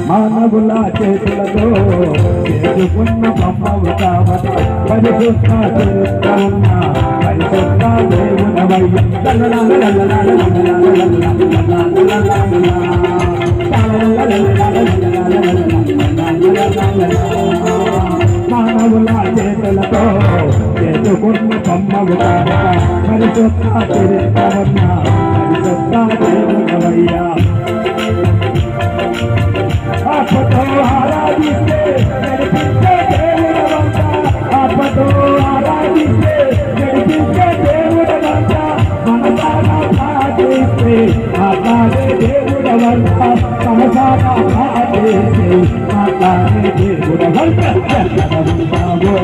మానవుల చేతులతో చేసుకున్న బొమ్మవు కావట పరిశుద్ధ చేస్తున్న పరిశుద్ధ దేవుడవయ్య మానవుల చేతులతో చేసుకున్న బొమ్మవు కావట పరిశుద్ధ చేస్తున్న పరిశుద్ధ దేవుడవయ్యా ఆపతో ఆరాధిస్తే నడిపించే దేవుడవంత ఆపతో ఆరాధిస్తే నడిపించే దేవుడవంత మనసారా ప్రార్థిస్తే మాట్లాడే దేవుడవంత మనసారా ప్రార్థిస్తే మాట్లాడే దేవుడవంత ఎక్కడుంటావో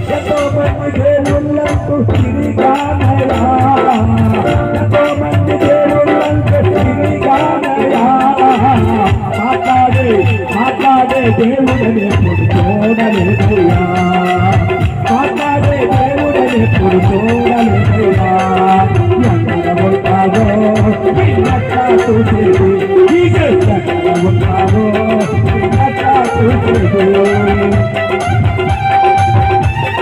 ఎంతో మంది దేవుళ్ళంటూ తిరిగానయా ఎంతో మంది దేవుళ్ళంటూ తిరిగానయా మాట్లాడే దేవుడని ఎప్పుడు చూడలేదయ్యా మాట్లాడే దేవుడని ఎప్పుడు చూడలేదయ్యా ఎక్కడ ఉంటావో చూసేది